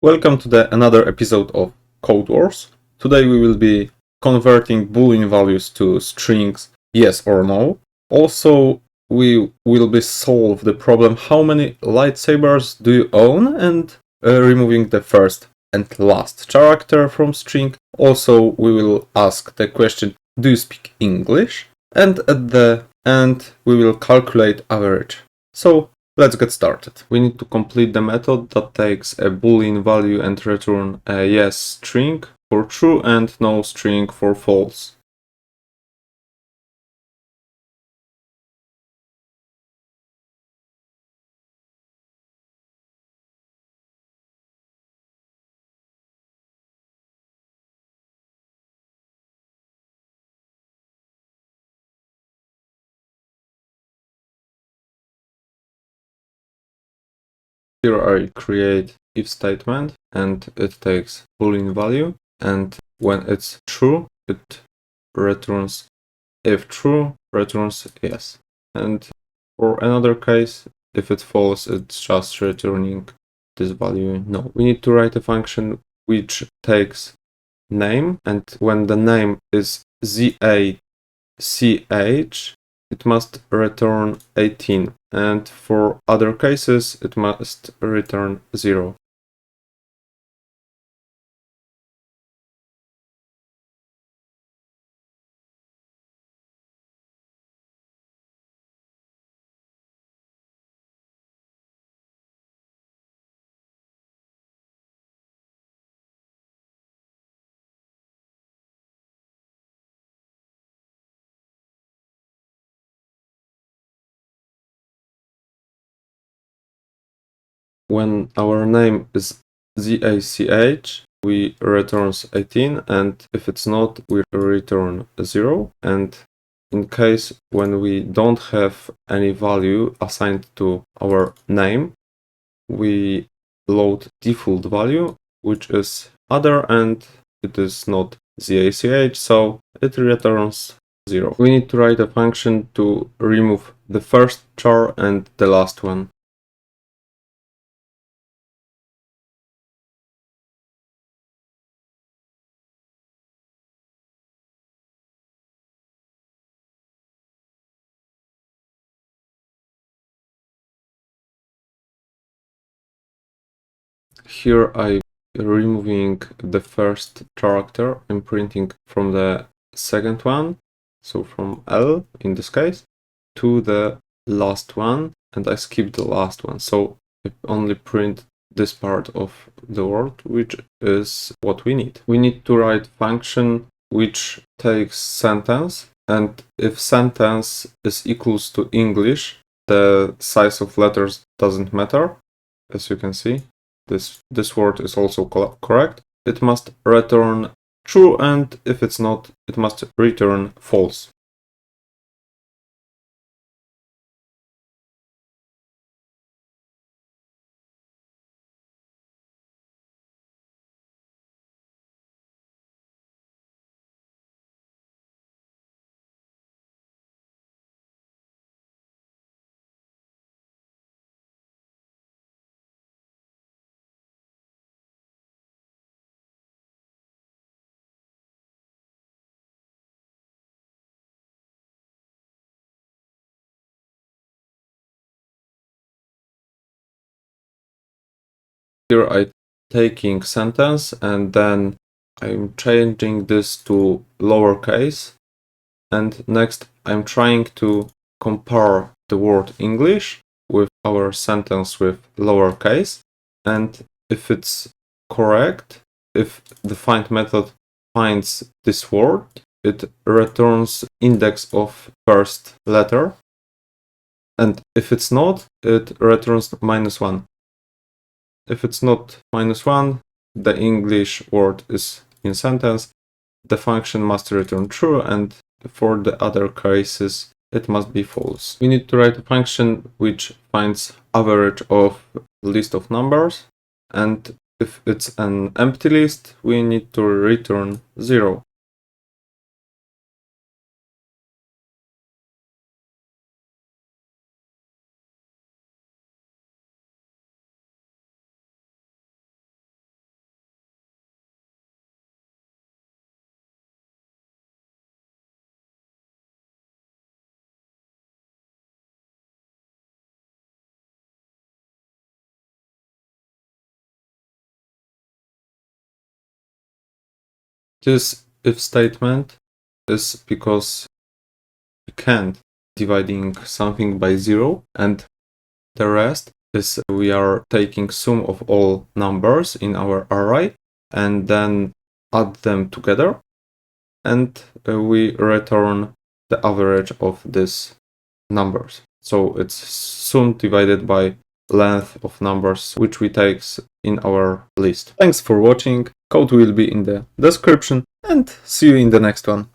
Welcome to another episode of Codewars. Today we will be converting boolean values to strings yes or no. Also, we will be solve the problem how many lightsabers do you own and removing the first and last character from string. Also, we will ask the question, do you speak English? And at the end we will calculate average. So let's get started. We need to complete the method that takes a boolean value and return a yes string for true and no string for false. Here I create if statement and it takes boolean value, and when it's true it returns if true returns yes, and for another case if it's false it's just returning this value no. We need to write a function which takes name, and when the name is ZACH it must return 18, and for other cases it must return 0. When our name is ZACH we returns 18, and if it's not we return 0, and in case when we don't have any value assigned to our name we load default value which is other, and it is not ZACH, so it returns 0. We need to write a function to remove the first char and the last one. Here I removing the first character and printing from the second one, so from L in this case, to the last one, and I skip the last one, so I only print this part of the word, which is what we need. We need to write function which takes sentence, and if sentence is equals to English, the size of letters doesn't matter, as you can see. This word is also correct. It must return true, and if it's not, it must return false. Here I taking sentence and then I'm changing this to lowercase, and next I'm trying to compare the word English with our sentence with lowercase, and if it's correct, if the find method finds this word, it returns index of first letter, and if it's not, it returns -1. If it's not -1, the English word is in sentence, the function must return true, and for the other cases it must be false. We need to write a function which finds average of list of numbers, and if it's an empty list we need to return 0. This if statement is because we can't dividing something by 0, and the rest is we are taking sum of all numbers in our array and then add them together, and we return the average of these numbers. So it's sum divided by length of numbers which we take in our list. Thanks for watching. Code will be in the description, and see you in the next one.